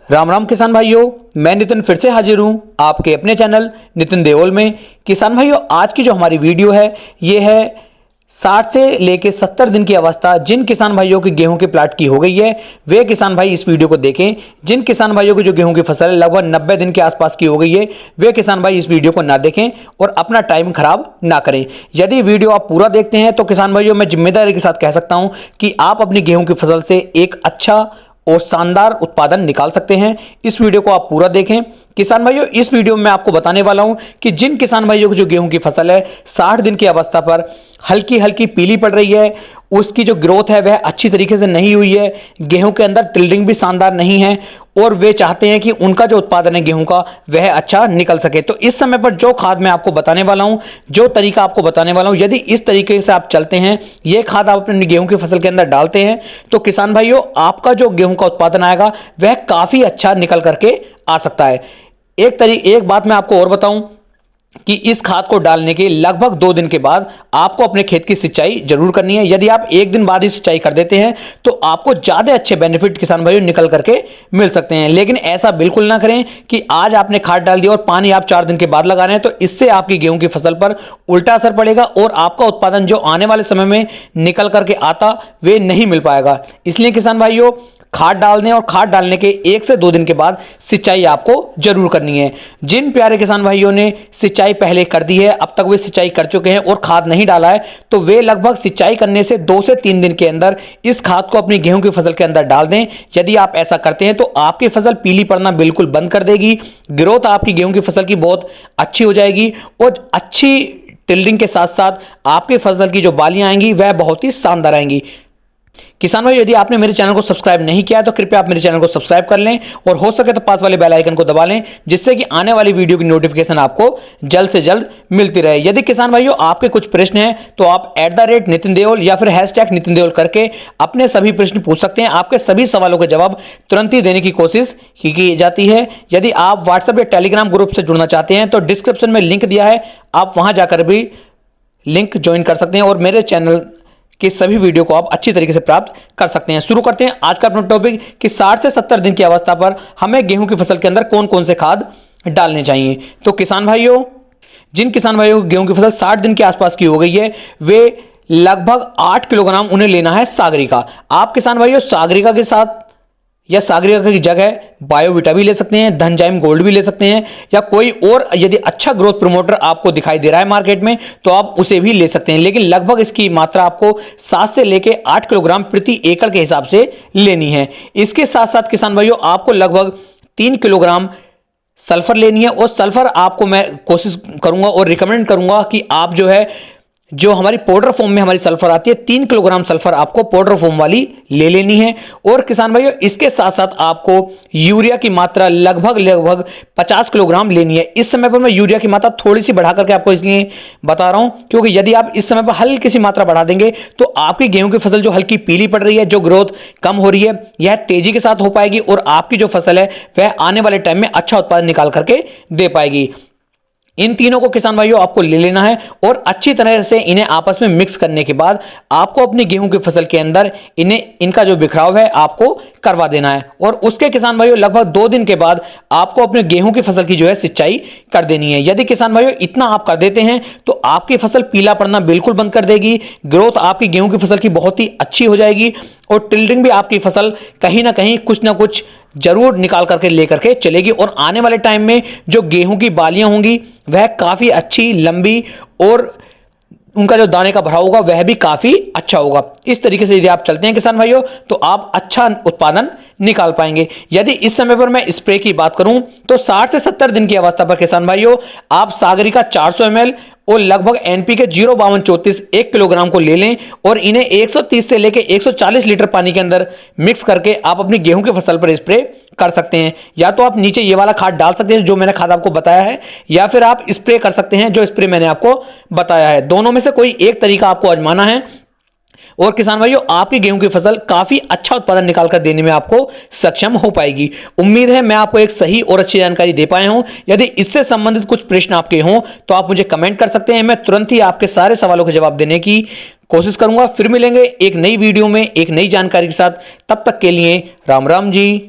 राम राम किसान भाइयों, मैं नितिन फिर से हाजिर हूं आपके अपने चैनल नितिन देओल में। किसान भाइयों, आज की जो हमारी वीडियो है ये है 60 से लेके 70 दिन की अवस्था जिन किसान भाइयों की गेहूं के प्लाट की हो गई है वे किसान भाई इस वीडियो को देखें। जिन किसान भाइयों की जो गेहूं की फसल है लगभग 90 दिन के आसपास की हो गई है वे किसान भाई इस वीडियो को ना देखें और अपना टाइम खराब ना करें। यदि वीडियो आप पूरा देखते हैं तो किसान भाइयों मैं जिम्मेदारी के साथ कह सकता हूं कि आप अपनी गेहूं की फसल से एक अच्छा और शानदार उत्पादन निकाल सकते हैं। इस वीडियो को आप पूरा देखें। किसान भाइयों, इस वीडियो में मैं आपको बताने वाला हूं कि जिन किसान भाइयों की जो गेहूं की फसल है 60 दिन की अवस्था पर हल्की हल्की पीली पड़ रही है, उसकी जो ग्रोथ है वह अच्छी तरीके से नहीं हुई है, गेहूं के अंदर टिल्डिंग भी शानदार नहीं है और वे चाहते हैं कि उनका जो उत्पादन है गेहूं का वह अच्छा निकल सके, तो इस समय पर जो खाद मैं आपको बताने वाला हूं, जो तरीका आपको बताने वाला हूं, यदि इस तरीके से आप चलते हैं, ये खाद आप अपनी गेहूं की फसल के अंदर डालते हैं तो किसान भाइयों आपका जो गेहूं का उत्पादन आएगा वह काफी अच्छा निकल करके आ सकता है। एक बात मैं आपको और बताऊं कि इस खाद को डालने के लगभग 2 दिन के बाद आपको अपने खेत की सिंचाई जरूर करनी है। यदि आप 1 दिन बाद ही सिंचाई कर देते हैं तो आपको ज्यादा अच्छे बेनिफिट किसान भाइयों निकल करके मिल सकते हैं, लेकिन ऐसा बिल्कुल ना करें कि आज आपने खाद डाल दिया और पानी आप 4 दिन के बाद लगा रहे हैं, तो इससे आपकी गेहूं की फसल पर उल्टा असर पड़ेगा और आपका उत्पादन जो आने वाले समय में निकल करके आता वे नहीं मिल पाएगा। इसलिए किसान भाइयों खाद डालने और खाद डालने के 1 से 2 दिन के बाद सिंचाई आपको जरूर करनी है। जिन प्यारे किसान भाइयों ने सिंचाई पहले कर दी है, अब तक वे सिंचाई कर चुके हैं और खाद नहीं डाला है, तो वे लगभग सिंचाई करने से 2 से 3 दिन के अंदर इस खाद को अपनी गेहूं की फसल के अंदर डाल दें। यदि आप ऐसा करते हैं तो आपकी फसल पीली पड़ना बिल्कुल बंद कर देगी, ग्रोथ आपकी गेहूं की फसल की बहुत अच्छी हो जाएगी और अच्छी टिल्डिंग के साथ साथ आपकी फसल की जो बालियां आएंगी वह बहुत ही शानदार आएंगी। किसान भाई, यदि आपने मेरे चैनल को सब्सक्राइब नहीं किया है तो कृपया आप मेरे चैनल को सब्सक्राइब कर लें और हो सके तो पास वाले बेल आइकन को दबा लें, जिससे कि आने वाली वीडियो की नोटिफिकेशन आपको जल्द से जल्द मिलती रहे। यदि किसान भाइयों आपके कुछ प्रश्न हैं तो आप @नितिन देओल या फिर #नितिन देओल करके अपने सभी प्रश्न पूछ सकते हैं। आपके सभी सवालों के जवाब तुरंत ही देने की कोशिश की जाती है। यदि आप व्हाट्सएप या टेलीग्राम ग्रुप से जुड़ना चाहते हैं तो डिस्क्रिप्शन में लिंक दिया है, आप वहां जाकर भी लिंक ज्वाइन कर सकते हैं और मेरे चैनल कि सभी वीडियो को आप अच्छी तरीके से प्राप्त कर सकते हैं। शुरू करते हैं आज का अपना टॉपिक कि 60 से 70 दिन की अवस्था पर हमें गेहूं की फसल के अंदर कौन कौन से खाद डालने चाहिए। तो किसान भाइयों, जिन किसान भाइयों की गेहूं की फसल 60 दिन के आसपास की हो गई है वे लगभग 8 किलोग्राम उन्हें लेना है सागरिका। आप किसान भाइयों सागरिका के साथ या सागरिका की जगह बायोविटा भी ले सकते हैं, धनजाइम गोल्ड भी ले सकते हैं, या कोई और यदि अच्छा ग्रोथ प्रमोटर आपको दिखाई दे रहा है मार्केट में तो आप उसे भी ले सकते हैं, लेकिन लगभग इसकी मात्रा आपको 7 से लेके 8 किलोग्राम प्रति एकड़ के हिसाब से लेनी है। इसके साथ साथ किसान भाइयों आपको लगभग 3 किलोग्राम सल्फर लेनी है और सल्फर आपको मैं कोशिश करूंगा और रिकमेंड करूंगा कि आप जो हमारी पाउडर फॉर्म में हमारी सल्फर आती है 3 किलोग्राम सल्फर आपको पाउडर फॉर्म वाली ले लेनी है। और किसान भाइयों इसके साथ साथ आपको यूरिया की मात्रा लगभग 50 किलोग्राम लेनी है। इस समय पर मैं यूरिया की मात्रा थोड़ी सी बढ़ा करके आपको इसलिए बता रहा हूं क्योंकि यदि आप इस समय पर हल्की सी मात्रा बढ़ा देंगे तो आपकी गेहूं की फसल जो हल्की पीली पड़ रही है, जो ग्रोथ कम हो रही है, यह तेजी के साथ हो पाएगी और आपकी जो फसल है वह आने वाले टाइम में अच्छा उत्पादन निकाल करके दे पाएगी। इन तीनों को किसान भाइयों आपको ले लेना है और अच्छी तरह से इन्हें आपस में मिक्स करने के बाद आपको अपनी गेहूं की फसल के अंदर इनका जो बिखराव है आपको करवा देना है और उसके किसान भाइयों लगभग 2 दिन के बाद आपको अपने गेहूं की फसल की जो है सिंचाई कर देनी है। यदि किसान भाइयों इतना आप कर देते हैं तो आपकी फसल पीला पड़ना बिल्कुल बंद कर देगी, ग्रोथ आपकी गेहूं की फसल की बहुत ही अच्छी हो जाएगी और टिल्डिंग भी आपकी फसल कहीं ना कहीं कुछ ना कुछ जरूर निकाल करके लेकर के चलेगी और आने वाले टाइम में जो गेहूं की बालियां होंगी वह काफी अच्छी लंबी और उनका जो दाने का भराव होगा वह भी काफी अच्छा होगा। इस तरीके से यदि आप चलते हैं किसान भाइयों तो आप अच्छा उत्पादन निकाल पाएंगे। यदि इस समय पर मैं स्प्रे की बात करूं तो 60 से 70 दिन की अवस्था पर किसान भाइयों आप सागरिका 400 ml और लगभग एनपीके 05234 1 किलोग्राम को ले लें और इन्हें 130 से लेकर 140 लीटर पानी के अंदर मिक्स करके आप अपनी गेहूं की फसल पर स्प्रे कर सकते हैं। या तो आप नीचे ये वाला खाद डाल सकते हैं जो मैंने खाद आपको बताया है, या फिर आप स्प्रे कर सकते हैं जो स्प्रे मैंने आपको बताया है। दोनों में से कोई एक तरीका आपको आजमाना है और किसान भाइयों आपकी गेहूं की फसल काफी अच्छा उत्पादन निकाल कर देने में आपको सक्षम हो पाएगी। उम्मीद है मैं आपको एक सही और अच्छी जानकारी दे पाया हूं। यदि इससे संबंधित कुछ प्रश्न आपके हों तो आप मुझे कमेंट कर सकते हैं, मैं तुरंत ही आपके सारे सवालों के जवाब देने की कोशिश करूंगा। फिर मिलेंगे एक नई वीडियो में एक नई जानकारी के साथ, तब तक के लिए राम राम जी।